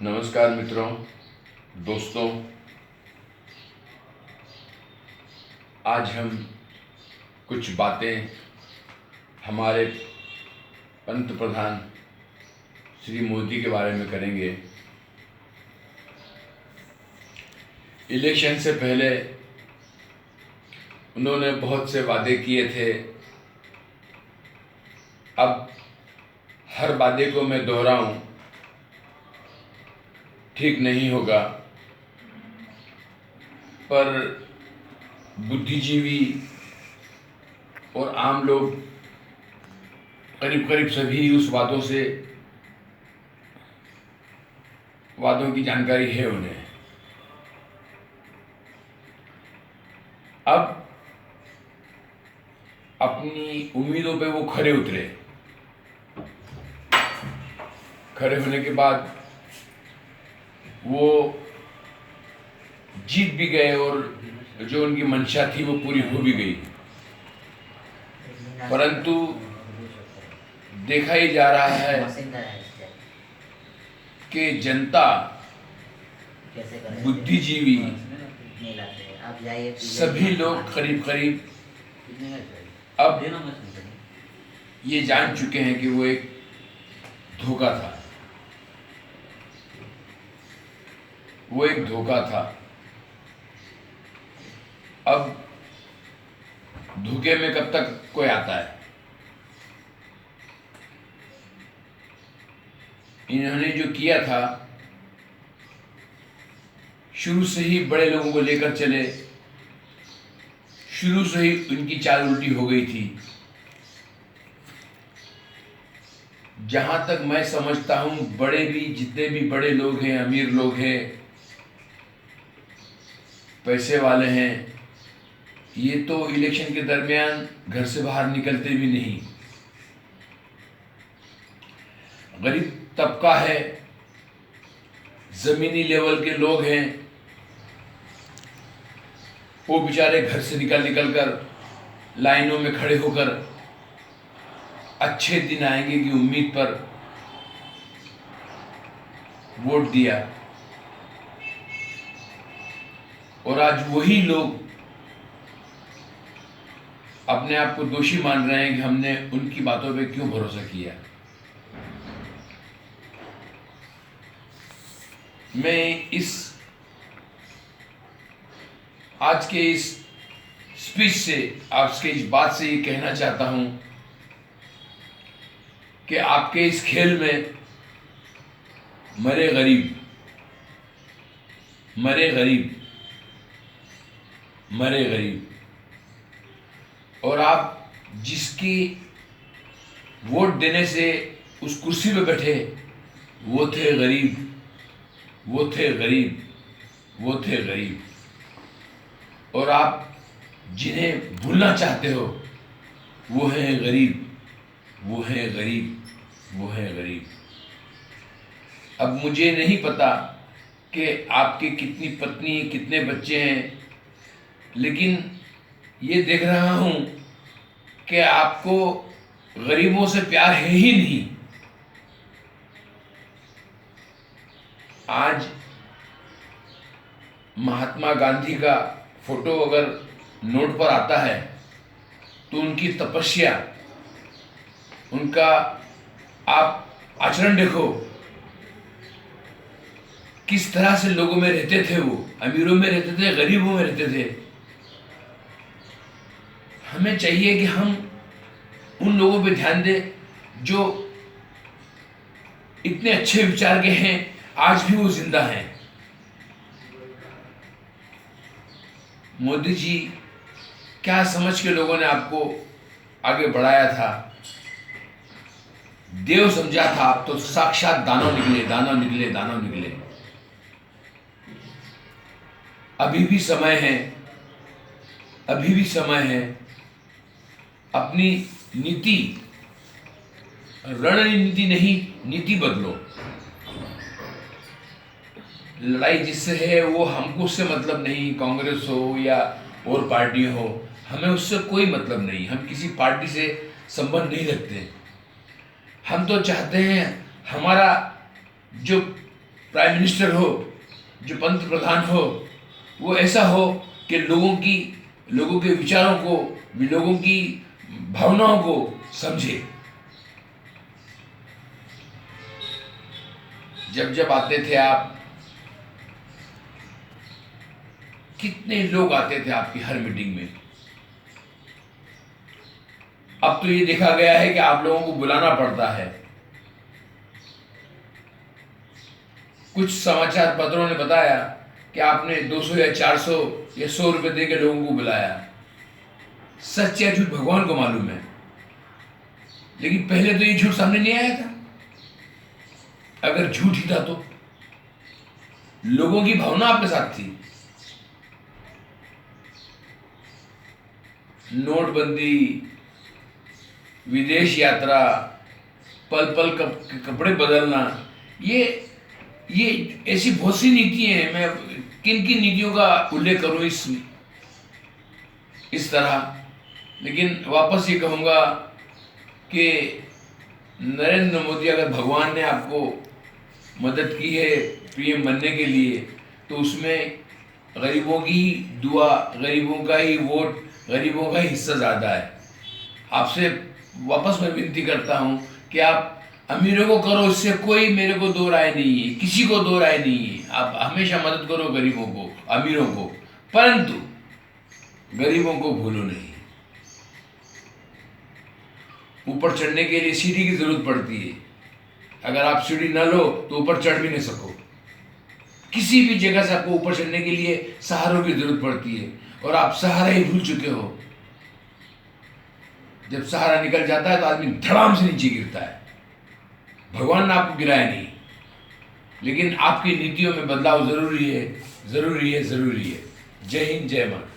नमस्कार मित्रों, दोस्तों। आज हम कुछ बातें हमारे पंत प्रधान श्री मोदी के बारे में करेंगे। इलेक्शन से पहले उन्होंने बहुत से वादे किए थे। अब हर वादे को मैं दोहराऊं ठीक नहीं होगा, पर बुद्धिजीवी और आम लोग करीब करीब सभी उस वादों की जानकारी है उन्हें। अब अपनी उम्मीदों पे वो खरे उतरे। खरे होने के बाद वो जीत भी गए और जो उनकी मंशा थी वो पूरी हो भी गई। परंतु देखा ही जा रहा है कि जनता, बुद्धिजीवी, सभी लोग करीब करीब अब ये जान चुके हैं कि वो एक धोखा था। वो एक धोखा था। अब धोखे में कब तक कोई आता है। इन्होंने जो किया था, शुरू से ही बड़े लोगों को लेकर चले। शुरू से ही उनकी चाल उल्टी हो गई थी। जहां तक मैं समझता हूं, बड़े भी, जितने भी बड़े लोग हैं, अमीर लोग हैं, पैसे वाले हैं, ये तो इलेक्शन के दरमियान घर से बाहर निकलते भी नहीं। गरीब तबका है, जमीनी लेवल के लोग हैं, वो बेचारे घर से निकल कर लाइनों में खड़े होकर अच्छे दिन आएंगे की उम्मीद पर वोट दिया। और आज वही लोग अपने आप को दोषी मान रहे हैं कि हमने उनकी बातों पे क्यों भरोसा किया। मैं आज के इस स्पीच से, आज के इस बात से ये कहना चाहता हूं कि आपके इस खेल में मरे गरीब, मरे गरीब, मरे गरीब। और आप जिसकी वोट देने से उस कुर्सी पे बैठे, वो थे गरीब, वो थे गरीब, वो थे गरीब। और आप जिन्हें भूलना चाहते हो, वो है गरीब, वो है गरीब, वो है गरीब। अब मुझे नहीं पता कि आपकी कितनी पत्नी, कितने बच्चे हैं, लेकिन ये देख रहा हूं कि आपको गरीबों से प्यार है ही नहीं। आज महात्मा गांधी का फोटो अगर नोट पर आता है तो उनकी तपस्या, उनका आप आचरण देखो, किस तरह से लोगों में रहते थे। वो अमीरों में रहते थे, गरीबों में रहते थे। हमें चाहिए कि हम उन लोगों पे ध्यान दें जो इतने अच्छे विचार के हैं, आज भी वो जिंदा हैं। मोदी जी, क्या समझ के लोगों ने आपको आगे बढ़ाया था? देव समझा था, आप तो साक्षात दानव निकले, दानव निकले, दानव निकले। अभी भी समय है, अभी भी समय है। अपनी नीति, रणनीति नहीं, नीति बदलो। लड़ाई जिससे है वो हमको उससे मतलब नहीं, कांग्रेस हो या और पार्टी हो, हमें उससे कोई मतलब नहीं। हम किसी पार्टी से संबंध नहीं रखते। हम तो चाहते हैं हमारा जो प्राइम मिनिस्टर हो, जो पंत प्रधान हो, वो ऐसा हो कि लोगों के विचारों को, लोगों की भावनाओं को समझे। जब जब आते थे आप, कितने लोग आते थे आपकी हर मीटिंग में। अब तो ये देखा गया है कि आप लोगों को बुलाना पड़ता है। कुछ समाचार पत्रों ने बताया कि आपने 200 या 400 या 100 रुपए दे के लोगों को बुलाया। सच या झूठ भगवान को मालूम है, लेकिन पहले तो ये झूठ सामने नहीं आया था। अगर झूठ ही था तो लोगों की भावना आपके साथ थी। नोटबंदी, विदेश यात्रा, पल पल कपड़े बदलना, ये ऐसी बहुत सी नीति हैं। मैं किन किन नीतियों का उल्लेख करूं इस तरह, लेकिन वापस ये कहूंगा कि नरेंद्र मोदी, अगर भगवान ने आपको मदद की है पीएम बनने के लिए, तो उसमें गरीबों की ही दुआ, गरीबों का ही वोट, गरीबों का ही हिस्सा ज़्यादा है। आपसे वापस मैं विनती करता हूं कि आप अमीरों को करो, इससे कोई मेरे को दो राय नहीं है, किसी को दो राय नहीं है। आप हमेशा मदद करो गरीबों को, अमीरों को, परंतु गरीबों को भूलो नहीं। ऊपर चढ़ने के लिए सीढ़ी की जरूरत पड़ती है। अगर आप सीढ़ी न लो तो ऊपर चढ़ भी नहीं सको। किसी भी जगह से आपको ऊपर चढ़ने के लिए सहारों की जरूरत पड़ती है, और आप सहारा ही भूल चुके हो। जब सहारा निकल जाता है तो आदमी धड़ाम से नीचे गिरता है। भगवान ने आपको गिराया नहीं, लेकिन आपकी नीतियों में बदलाव जरूरी है, जरूरी है, जरूरी है। जय हिंद, जय भारत।